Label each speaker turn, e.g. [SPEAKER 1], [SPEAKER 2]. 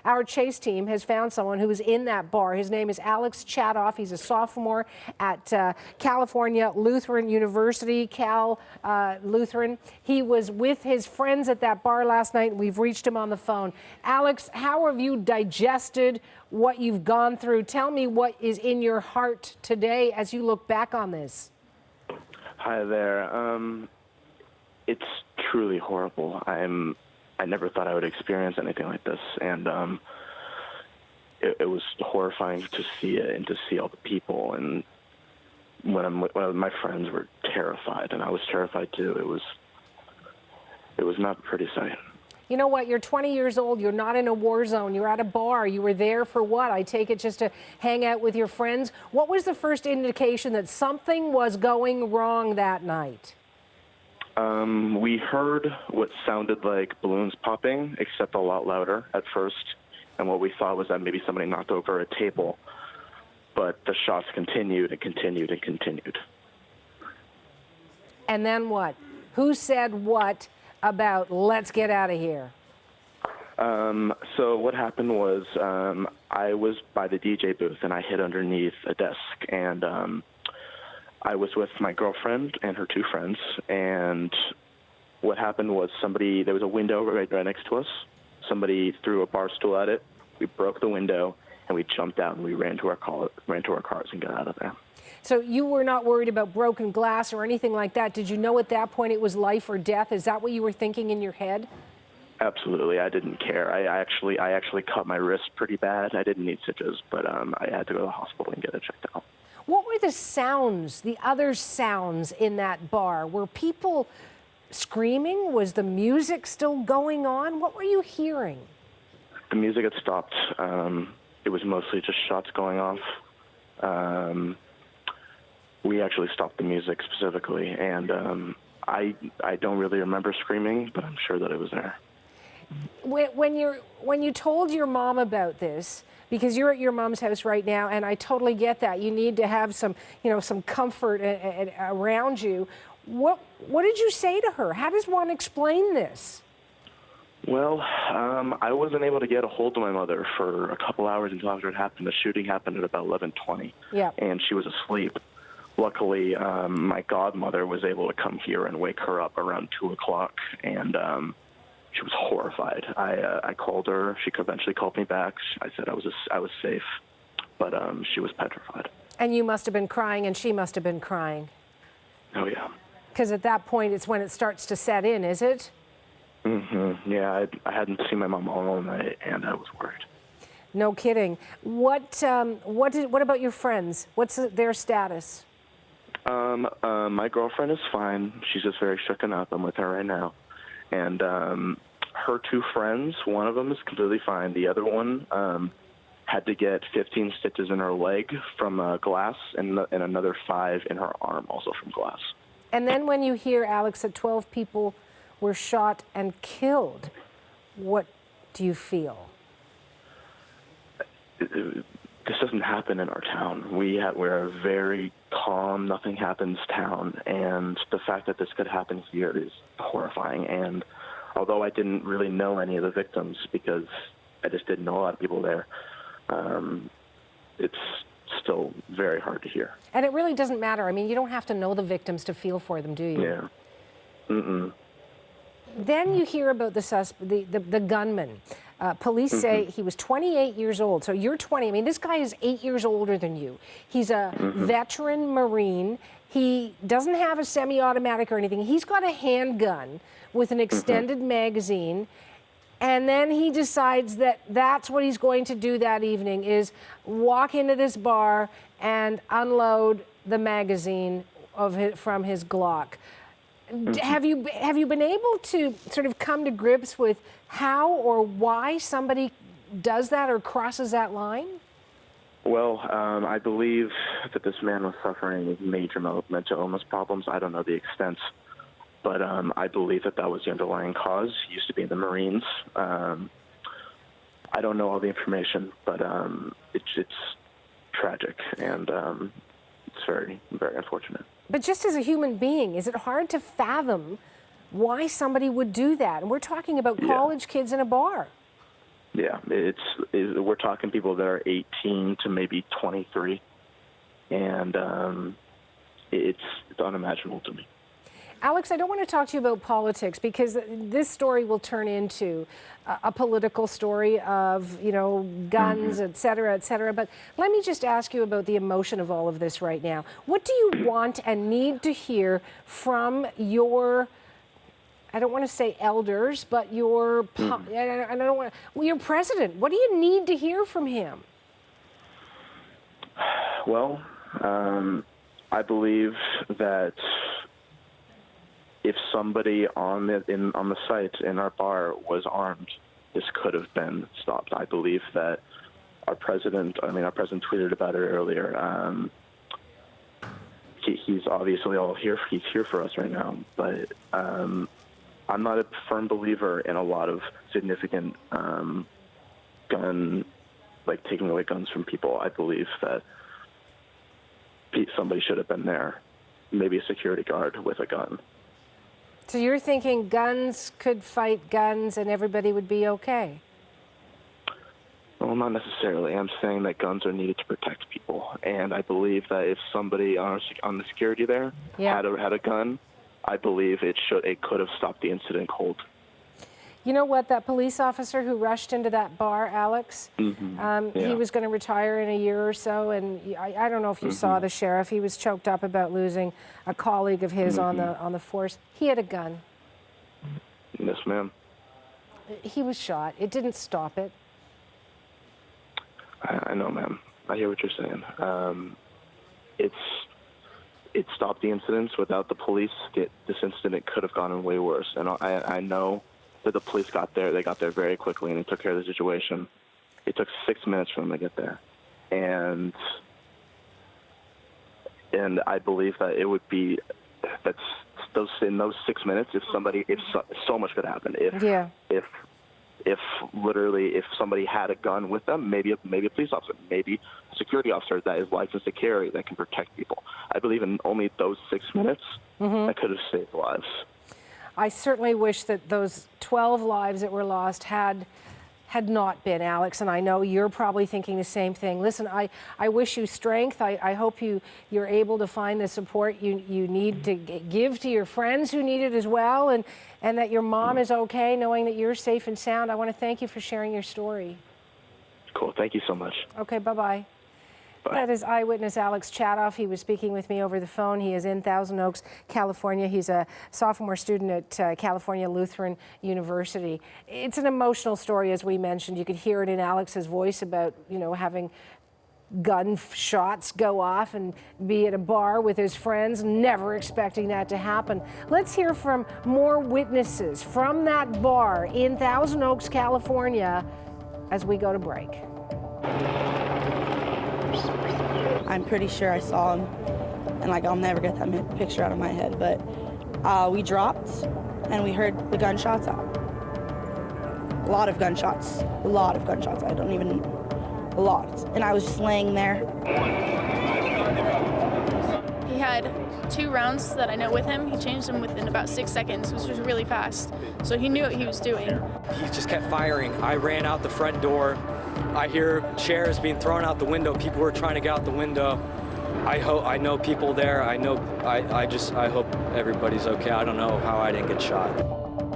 [SPEAKER 1] our chase team has found someone who was in that bar. His name is Alex Chatoff. He's a sophomore at California Lutheran University, Lutheran. He was with his friends at that bar last night, and we've reached him on the phone. Alex, how have you digested what you've gone through? Tell me what is in your heart today as you look back on this.
[SPEAKER 2] Hi there. It's truly horrible. I never thought I would experience anything like this, and it was horrifying to see it and to see all the people. And when my friends were terrified, and I was terrified too. It was not a pretty sight.
[SPEAKER 1] You know what? You're 20 years old. You're not in a war zone. You're at a bar. You were there for what? I take it just to hang out with your friends. What was the first indication that something was going wrong that night?
[SPEAKER 2] We heard what sounded like balloons popping, except a lot louder at first. And what we thought was that maybe somebody knocked over a table. But the shots continued and continued and continued.
[SPEAKER 1] And then what? Who said what about let's get out of here?
[SPEAKER 2] So what happened was I was by the DJ booth and I hid underneath a desk, and I was with my girlfriend and her two friends, and what happened was there was a window right next to us. Somebody threw a bar stool at it. We broke the window and we jumped out and we ran to our cars and got out of there.
[SPEAKER 1] So you were not worried about broken glass or anything like that. Did you know at that point it was life or death? Is that what you were thinking in your head?
[SPEAKER 2] Absolutely. I didn't care. I actually cut my wrist pretty bad. I didn't need stitches, but I had to go to the hospital and get it checked out.
[SPEAKER 1] What were the sounds, the other sounds in that bar? Were people screaming? Was the music still going on? What were you hearing?
[SPEAKER 2] The music had stopped. It was mostly just shots going off. We actually stopped the music specifically, and I don't really remember screaming, but I'm sure that it was there.
[SPEAKER 1] When you told your mom about this, because you're at your mom's house right now, and I totally get that. You need to have some comfort around you. What did you say to her? How does one explain this?
[SPEAKER 2] Well, I wasn't able to get a hold of my mother for a couple hours until after it happened. The shooting happened at about 11:20, and she was asleep. Luckily, my godmother was able to come here and wake her up around 2 o'clock, and she was horrified. I called her. She eventually called me back. I said I was safe, but she was petrified. And
[SPEAKER 1] you must have been crying, and she must have been crying.
[SPEAKER 2] Oh, yeah.
[SPEAKER 1] Because at that point, it's when it starts to set in, is it?
[SPEAKER 2] Mm-hmm. Yeah, I hadn't seen my mom all night, and I was worried.
[SPEAKER 1] No kidding. What about your friends? What's their status?
[SPEAKER 2] My girlfriend is fine. She's just very shooken up. I'm with her right now. And her two friends, one of them is completely fine. The other one had to get 15 stitches in her leg from glass and another 5 in her arm, also from glass.
[SPEAKER 1] And then when you hear, Alex, that 12 people were shot and killed, what do you feel?
[SPEAKER 2] This doesn't happen in our town. We're a very calm, nothing happens town, and the fact that this could happen here is horrifying. And although I didn't really know any of the victims because I just didn't know a lot of people there, it's still very hard to hear. And
[SPEAKER 1] it really doesn't matter. I mean, you don't have to know the victims to feel for them, do you?
[SPEAKER 2] Yeah. Mm-mm.
[SPEAKER 1] Then you hear about the gunman. Police say he was 28 years old. So you're 20. I mean, this guy is 8 years older than you. He's a veteran Marine. He doesn't have a semi-automatic or anything. He's got a handgun with an extended magazine. And then he decides that that's what he's going to do that evening, is walk into this bar and unload the magazine from his Glock. Have you been able to sort of come to grips with how or why somebody does that or crosses that line?
[SPEAKER 2] Well, I believe that this man was suffering with major mental illness problems. I don't know the extent, but I believe that was the underlying cause. He used to be in the Marines. I don't know all the information, but it's tragic, and it's very, very unfortunate.
[SPEAKER 1] But just as a human being, is it hard to fathom why somebody would do that? And we're talking about college kids in a bar.
[SPEAKER 2] Yeah, we're talking people that are 18 to maybe 23, and it's unimaginable to me.
[SPEAKER 1] Alex, I don't want to talk to you about politics because this story will turn into a political story of, guns, et cetera, but let me just ask you about the emotion of all of this right now. What do you want and need to hear from your, I don't want to say elders, but your, your president? What do you need to hear from him?
[SPEAKER 2] Well, I believe that if somebody on the site in our bar was armed, this could have been stopped. I believe that our president tweeted about it earlier. He's obviously he's here for us right now, but I'm not a firm believer in a lot of significant taking away guns from people. I believe that somebody should have been there, maybe a security guard with a gun.
[SPEAKER 1] So you're thinking guns could fight guns and everybody would be okay?
[SPEAKER 2] Well, not necessarily. I'm saying that guns are needed to protect people, and I believe that if somebody on the security there had a gun, I believe it could have stopped the incident cold.
[SPEAKER 1] You know what? That police officer who rushed into that bar, Alex, he was going to retire in a year or so, and I don't know if you saw the sheriff. He was choked up about losing a colleague of his on the force. He had a gun.
[SPEAKER 2] Yes, ma'am.
[SPEAKER 1] He was shot. It didn't stop it.
[SPEAKER 2] I know, ma'am. I hear what you're saying. It stopped the incidents. Without the police, this incident could have gone way worse. And I know that the police got there. They got there very quickly, and they took care of the situation. It took 6 minutes for them to get there. And I believe that it would be in those 6 minutes, if so much could happen. If somebody had a gun with them, maybe a police officer, maybe a security officer that is licensed to carry that can protect people. I believe in only those 6 minutes that could have saved lives.
[SPEAKER 1] I certainly wish that those 12 lives that were lost had not been, Alex, and I know you're probably thinking the same thing. Listen, I wish you strength. I hope you're able to find the support you need to give to your friends who need it as well, and that your mom is okay, knowing that you're safe and sound. I want to thank you for sharing your story.
[SPEAKER 2] Cool. Thank you so much.
[SPEAKER 1] Okay, bye-bye. That is eyewitness Alex Chatoff. He was speaking with me over the phone. He is in Thousand Oaks, California. He's a sophomore student at California Lutheran University. It's an emotional story, as we mentioned. You could hear it in Alex's voice about, having gun shots go off and be at a bar with his friends, never expecting that to happen. Let's hear from more witnesses from that bar in Thousand Oaks, California, as we go to break.
[SPEAKER 3] I'm pretty sure I saw him, and I'll never get that picture out of my head, but we dropped and we heard the gunshots out. A lot of gunshots, a lot. And I was just laying there.
[SPEAKER 4] He had 2 rounds that I know with him. He changed them within about 6 seconds, which was really fast. So he knew what he was doing.
[SPEAKER 5] He just kept firing. I ran out the front door. I hear chairs being thrown out the window. People were trying to get out the window. I know people there. I hope everybody's okay. I don't know how I didn't get shot.